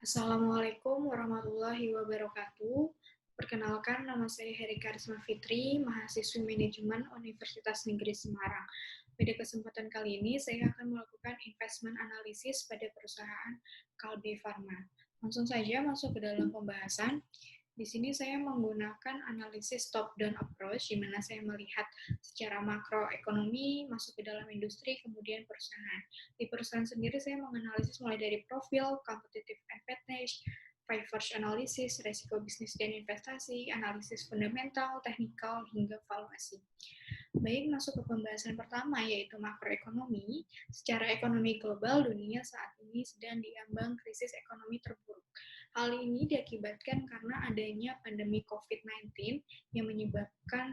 Assalamualaikum warahmatullahi wabarakatuh. Perkenalkan, nama saya Heri Karisma Fitri, mahasiswi manajemen Universitas Negeri Semarang. Pada kesempatan kali ini, saya akan melakukan investment analisis pada perusahaan Kalbe Farma. Langsung saja masuk ke dalam pembahasan. Di sini saya menggunakan analisis top-down approach, di mana saya melihat secara makroekonomi, masuk ke dalam industri, kemudian perusahaan. Di perusahaan sendiri saya menganalisis mulai dari profil, competitive advantage, pivot analysis, resiko bisnis dan investasi, analisis fundamental, teknikal, hingga valuasi. Baik, masuk ke pembahasan pertama, yaitu makroekonomi. Secara ekonomi global, dunia saat ini sedang diambang krisis ekonomi terburuk. Hal ini diakibatkan karena adanya pandemi COVID-19 yang menyebabkan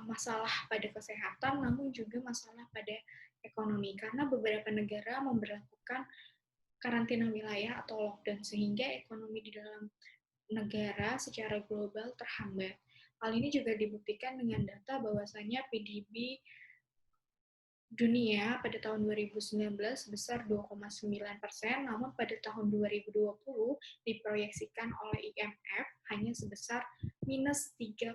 masalah pada kesehatan, namun juga masalah pada ekonomi. Karena beberapa negara memberlakukan karantina wilayah atau lockdown, sehingga ekonomi di dalam negara secara global terhambat. Hal ini juga dibuktikan dengan data bahwasanya PDB dunia pada tahun 2019 sebesar 2,9%, namun pada tahun 2020 diproyeksikan oleh IMF hanya sebesar minus 3%.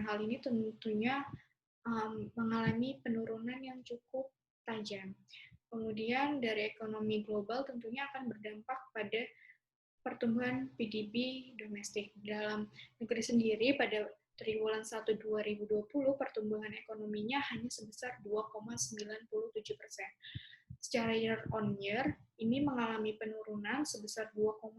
Hal ini tentunya mengalami penurunan yang cukup tajam. Kemudian dari ekonomi global tentunya akan berdampak pada pertumbuhan PDB domestik. Dalam negeri sendiri pada triwulan 1 2020 pertumbuhan ekonominya hanya sebesar 2,97%. Secara year on year, ini mengalami penurunan sebesar 2,1%.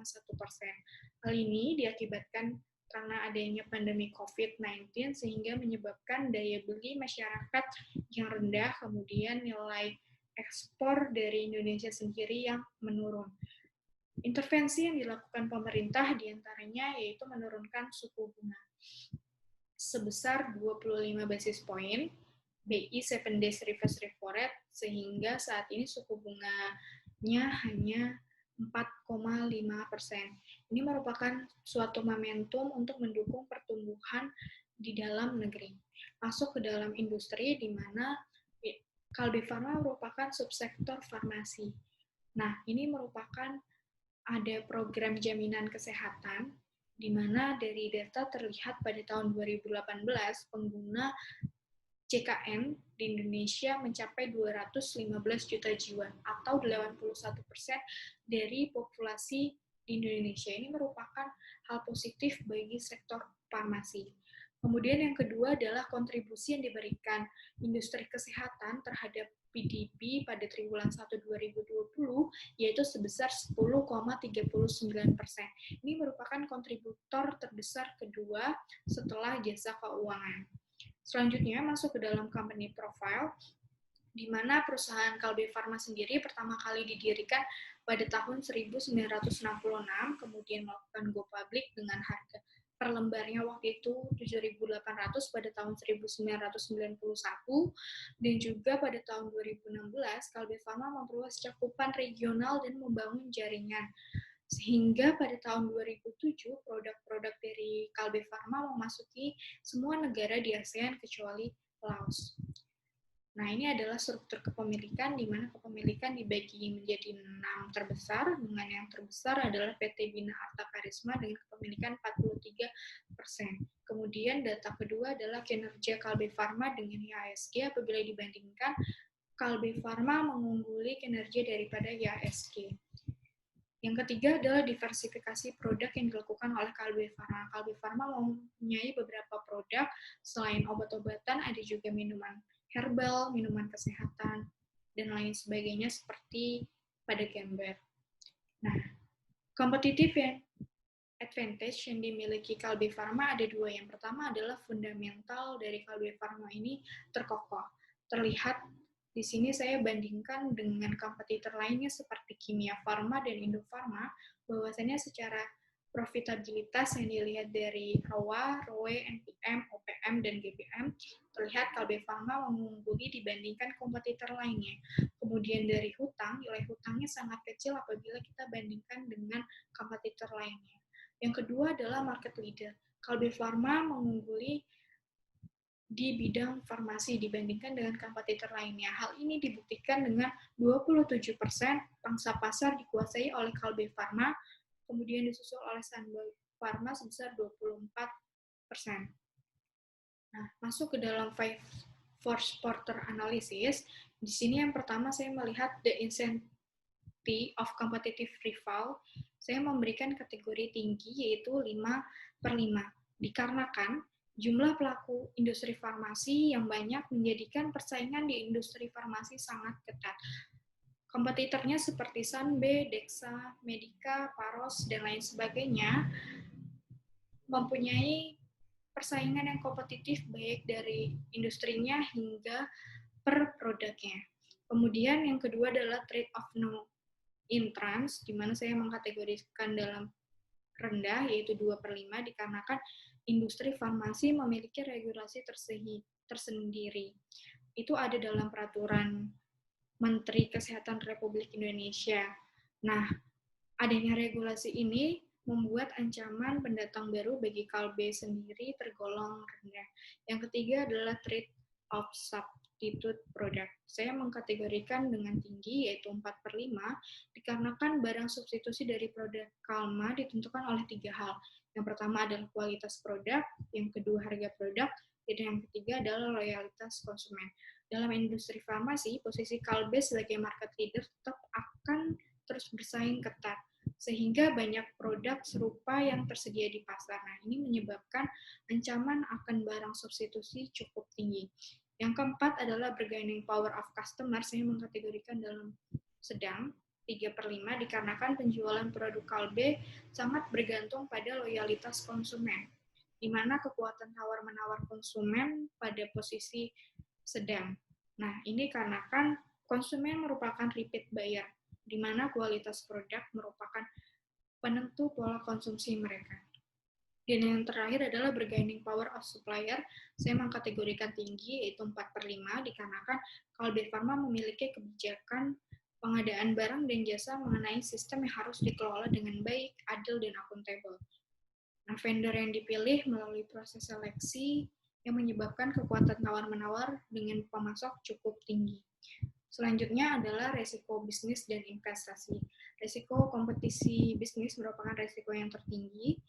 Hal ini diakibatkan karena adanya pandemi COVID-19 sehingga menyebabkan daya beli masyarakat yang rendah, kemudian nilai ekspor dari Indonesia sendiri yang menurun. Intervensi yang dilakukan pemerintah diantaranya yaitu menurunkan suku bunga sebesar 25 basis point BI 7 days reverse repo rate, sehingga saat ini suku bunganya hanya 4,5%. Ini merupakan suatu momentum untuk mendukung pertumbuhan di dalam negeri. Masuk ke dalam industri, di mana Kalbe Farma merupakan subsektor farmasi. Nah, ini merupakan ada program jaminan kesehatan, di mana dari data terlihat pada tahun 2018 pengguna JKN di Indonesia mencapai 215 juta jiwa atau 81% dari populasi di Indonesia. Ini merupakan hal positif bagi sektor farmasi. Kemudian yang kedua adalah kontribusi yang diberikan industri kesehatan terhadap PDB pada triwulan 1 2020 yaitu sebesar 10,39%. Ini merupakan kontributor terbesar kedua setelah jasa keuangan. Selanjutnya masuk ke dalam company profile, di mana perusahaan Kalbe Farma sendiri pertama kali didirikan pada tahun 1966, kemudian melakukan go public dengan harga per lembarnya waktu itu 7.800 pada tahun 1991, dan juga pada tahun 2016 Kalbe Farma memperluas cakupan regional dan membangun jaringan. Sehingga pada tahun 2007 produk-produk dari Kalbe Farma memasuki semua negara di ASEAN kecuali Laos. Nah, ini adalah struktur kepemilikan, di mana kepemilikan dibagi menjadi 6 terbesar, dengan yang terbesar adalah PT Bina Arta Karisma dengan kepemilikan 43%. Kemudian data kedua adalah kinerja Kalbe Farma dengan IHSG. Apabila dibandingkan, Kalbe Farma mengungguli kinerja daripada IHSG. Yang ketiga adalah diversifikasi produk yang dilakukan oleh Kalbe Farma. Kalbe Farma mempunyai beberapa produk, selain obat-obatan, ada juga minuman herbal, minuman kesehatan, dan lain sebagainya seperti pada gambar. Nah, competitive advantage yang dimiliki Kalbe Farma ada dua. Yang pertama adalah fundamental dari Kalbe Farma ini terkokoh. Terlihat di sini saya bandingkan dengan kompetitor lainnya seperti Kimia Farma dan Indofarma, bahwasanya secara profitabilitas yang dilihat dari ROA, ROE, NPM, OPM, dan GPM, terlihat Kalbe Farma mengungguli dibandingkan kompetitor lainnya. Kemudian dari hutang, nilai hutangnya sangat kecil apabila kita bandingkan dengan kompetitor lainnya. Yang kedua adalah market leader. Kalbe Farma mengungguli di bidang farmasi dibandingkan dengan kompetitor lainnya. Hal ini dibuktikan dengan 27% pangsa pasar dikuasai oleh Kalbe Farma, kemudian disusul oleh Sunboy Pharma sebesar 24%. Nah, masuk ke dalam five force porter analysis. Di sini yang pertama saya melihat the intensity of competitive rival. Saya memberikan kategori tinggi yaitu 5/5. Dikarenakan jumlah pelaku industri farmasi yang banyak menjadikan persaingan di industri farmasi sangat ketat. Kompetitornya seperti Sanbe, Dexa, Medica, Paros, dan lain sebagainya mempunyai persaingan yang kompetitif baik dari industrinya hingga per produknya. Kemudian yang kedua adalah trade of no entrance, di mana saya mengkategorikan dalam rendah, yaitu 2/5, dikarenakan industri farmasi memiliki regulasi tersendiri. Itu ada dalam peraturan Menteri Kesehatan Republik Indonesia. Nah, adanya regulasi ini membuat ancaman pendatang baru bagi Kalbe sendiri tergolong rendah. Yang ketiga adalah trade of substitute product. Saya mengkategorikan dengan tinggi, yaitu 4/5, dikarenakan barang substitusi dari produk Kalma ditentukan oleh 3 hal. Yang pertama adalah kualitas produk, yang kedua harga produk, dan yang ketiga adalah loyalitas konsumen. Dalam industri farmasi, posisi Kalbe sebagai market leader tetap akan terus bersaing ketat, sehingga banyak produk serupa yang tersedia di pasar. Nah, ini menyebabkan ancaman akan barang substitusi cukup tinggi. Yang keempat adalah bargaining power of customer. Saya mengkategorikan dalam sedang, 3/5, dikarenakan penjualan produk Kalbe sangat bergantung pada loyalitas konsumen, di mana kekuatan tawar-menawar konsumen pada posisi sedang. Nah, ini karena kan konsumen merupakan repeat buyer, di mana kualitas produk merupakan penentu pola konsumsi mereka. Dan yang terakhir adalah bargaining power of supplier. Saya mengkategorikan tinggi, yaitu 4/5, dikarenakan Kalbe Pharma memiliki kebijakan pengadaan barang dan jasa mengenai sistem yang harus dikelola dengan baik, adil, dan akuntabel. Nah, vendor yang dipilih melalui proses seleksi yang menyebabkan kekuatan tawar-menawar dengan pemasok cukup tinggi. Selanjutnya adalah resiko bisnis dan investasi. Resiko kompetisi bisnis merupakan resiko yang tertinggi,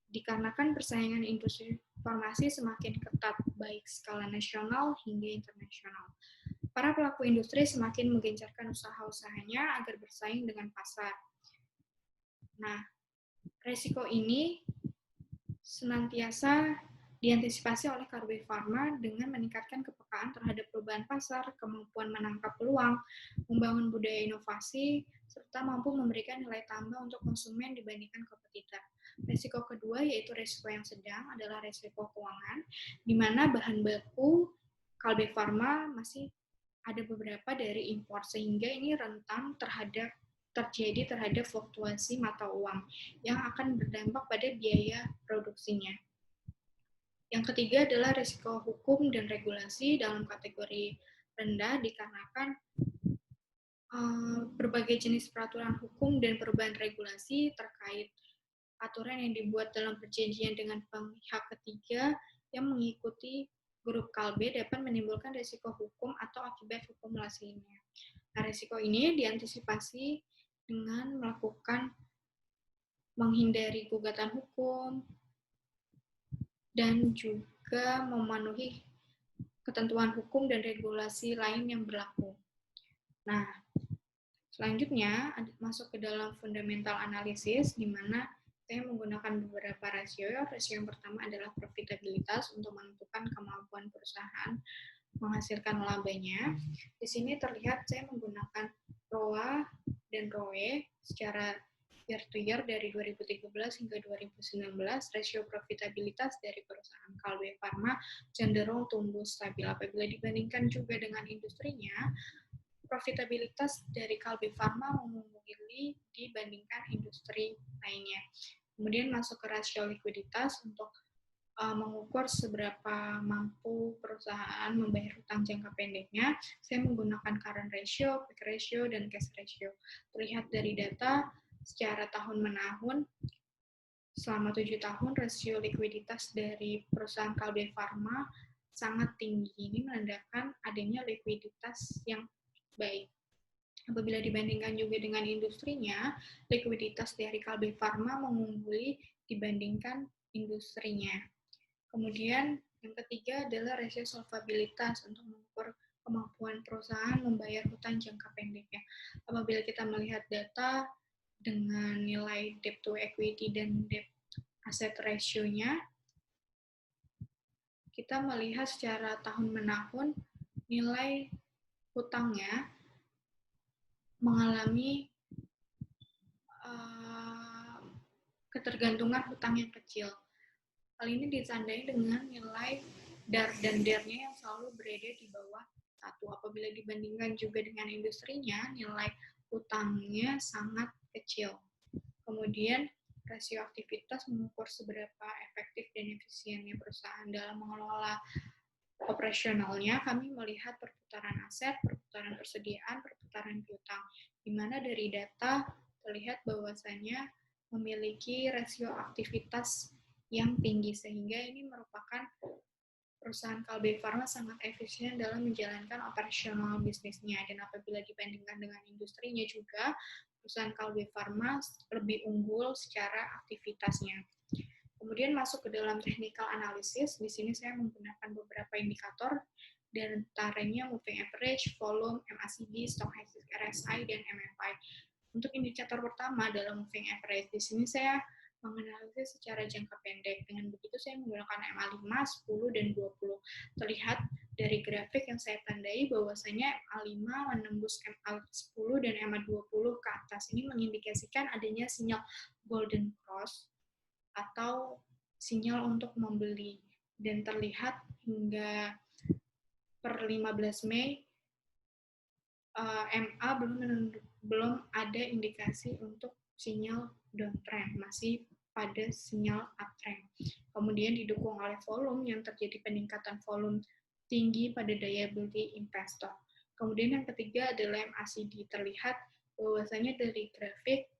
dikarenakan persaingan industri farmasi semakin ketat, baik skala nasional hingga internasional. Para pelaku industri semakin menggencarkan usaha-usahanya agar bersaing dengan pasar. Nah, resiko ini senantiasa diantisipasi oleh Kalbe Pharma dengan meningkatkan kepekaan terhadap perubahan pasar, kemampuan menangkap peluang, membangun budaya inovasi, serta mampu memberikan nilai tambah untuk konsumen dibandingkan kompetitor. Risiko kedua, yaitu risiko yang sedang, adalah risiko keuangan, di mana bahan baku Kalbe Pharma masih ada beberapa dari impor, sehingga ini rentan terjadi terhadap fluktuasi mata uang yang akan berdampak pada biaya produksinya. Yang ketiga adalah risiko hukum dan regulasi dalam kategori rendah, dikarenakan berbagai jenis peraturan hukum dan perubahan regulasi terkait aturan yang dibuat dalam perjanjian dengan pihak ketiga yang mengikuti grup Kalbe dapat menimbulkan risiko hukum atau akibat hukum lainnya. Nah, risiko ini diantisipasi dengan melakukan menghindari gugatan hukum dan juga memenuhi ketentuan hukum dan regulasi lain yang berlaku. Nah, selanjutnya masuk ke dalam fundamental analysis, di mana saya menggunakan beberapa rasio. Rasio yang pertama adalah profitabilitas untuk menentukan kemampuan perusahaan menghasilkan labanya. Di sini terlihat saya menggunakan ROA dan ROE secara year to year dari 2013 hingga 2019. Rasio profitabilitas dari perusahaan Kalbe Pharma cenderung tumbuh stabil. Apabila dibandingkan juga dengan industrinya, profitabilitas dari Kalbe Pharma mengungguli dibandingkan industri lainnya. Kemudian masuk ke rasio likuiditas untuk mengukur seberapa mampu perusahaan membayar hutang jangka pendeknya. Saya menggunakan current ratio, quick ratio, dan cash ratio. Terlihat dari data secara tahun-menahun, selama 7 tahun rasio likuiditas dari perusahaan Kalbe Pharma sangat tinggi. Ini menandakan adanya likuiditas yang baik. Apabila dibandingkan juga dengan industrinya, likuiditas dari Kalbe Farma mengungguli dibandingkan industrinya. Kemudian yang ketiga adalah rasio solvabilitas untuk mengukur kemampuan perusahaan membayar hutang jangka pendek. Ya. Apabila kita melihat data dengan nilai debt to equity dan debt asset ratio-nya, kita melihat secara tahun menahun nilai hutangnya mengalami ketergantungan hutang yang kecil. Hal ini ditandai dengan nilai DAR dan DER-nya yang selalu berada di bawah 1. Apabila dibandingkan juga dengan industrinya, nilai hutangnya sangat kecil. Kemudian, rasio aktivitas mengukur seberapa efektif dan efisiennya perusahaan dalam mengelola operasionalnya. Kami melihat perputaran aset, perputaran persediaan, perputaran piutang, di mana dari data terlihat bahwasannya memiliki rasio aktivitas yang tinggi, sehingga ini merupakan perusahaan Kalbe Farma sangat efisien dalam menjalankan operasional bisnisnya. Dan apabila dibandingkan dengan industrinya juga, perusahaan Kalbe Farma lebih unggul secara aktivitasnya. Kemudian masuk ke dalam technical analysis. Di sini saya menggunakan beberapa indikator, dan antaranya moving average, volume, MACD, stochastic RSI, dan MFI. Untuk indikator pertama dalam moving average, di sini saya menganalisis secara jangka pendek. Dengan begitu saya menggunakan MA5, 10, dan 20. Terlihat dari grafik yang saya tandai bahwasanya MA5 menembus MA10 dan MA20 ke atas. Ini mengindikasikan adanya sinyal golden cross atau sinyal untuk membeli, dan terlihat hingga per 15 Mei MA belum ada indikasi untuk sinyal downtrend, masih pada sinyal uptrend. Kemudian didukung oleh volume yang terjadi peningkatan volume tinggi pada daya beli investor. Kemudian yang ketiga adalah MACD. Terlihat bahwasanya dari grafik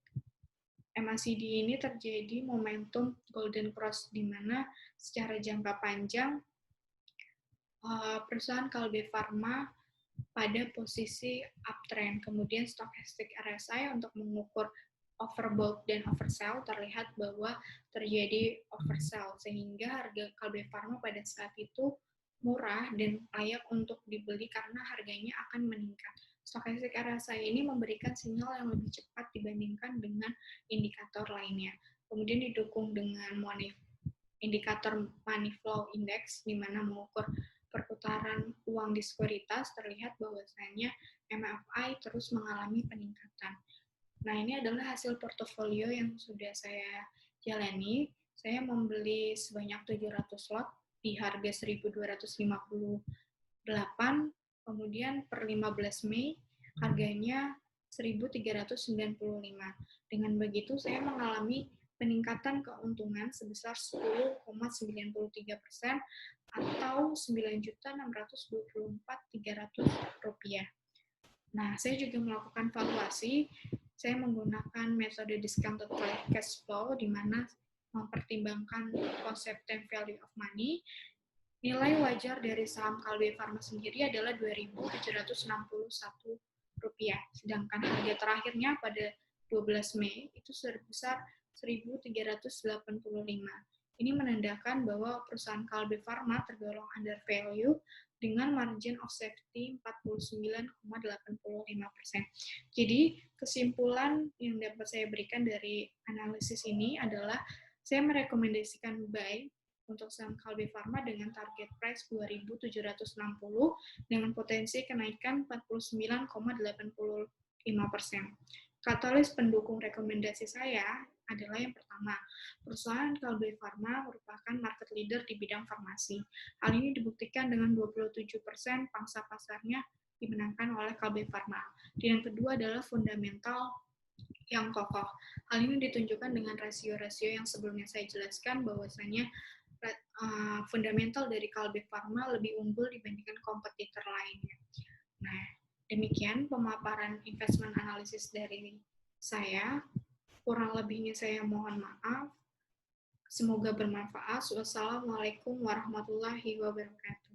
MACD ini terjadi momentum golden cross, di mana secara jangka panjang perusahaan Kalbe Farma pada posisi uptrend. Kemudian stochastic RSI untuk mengukur overbought dan oversell, terlihat bahwa terjadi oversell, sehingga harga Kalbe Farma pada saat itu murah dan layak untuk dibeli karena harganya akan meningkat. Stochastic RSI ini memberikan sinyal yang lebih cepat dibandingkan dengan indikator lainnya. Kemudian didukung dengan indikator money flow index, di mana mengukur perputaran uang di sekuritas, terlihat bahwasanya MFI terus mengalami peningkatan. Nah, ini adalah hasil portofolio yang sudah saya jalani. Saya membeli sebanyak 700 lot di harga 1.258, kemudian per 15 Mei harganya 1.395. Dengan begitu saya mengalami peningkatan keuntungan sebesar 10,93% atau Rp9.624.300. Nah, saya juga melakukan valuasi. Saya menggunakan metode discounted cash flow, di mana mempertimbangkan konsep time value of money. Nilai wajar dari saham Kalbe Farma sendiri adalah Rp2.761, sedangkan harga terakhirnya pada 12 Mei itu sebesar 1.385. Ini menandakan bahwa perusahaan Kalbe Farma tergolong under value dengan margin of safety 49,85%. Jadi, kesimpulan yang dapat saya berikan dari analisis ini adalah saya merekomendasikan buy untuk saham Kalbe Farma dengan target price 2.760 dengan potensi kenaikan 49,85%. Katalis pendukung rekomendasi saya adalah yang pertama, perusahaan Kalbe Farma merupakan market leader di bidang farmasi. Hal ini dibuktikan dengan 27% pangsa pasarnya dimenangkan oleh Kalbe Farma. Dan yang kedua adalah fundamental yang kokoh. Hal ini ditunjukkan dengan rasio-rasio yang sebelumnya saya jelaskan, bahwasanya fundamental dari Kalbe Farma lebih unggul dibandingkan kompetitor lainnya. Nah, demikian pemaparan investment analysis dari saya. Kurang lebihnya saya mohon maaf. Semoga bermanfaat. Wassalamualaikum warahmatullahi wabarakatuh.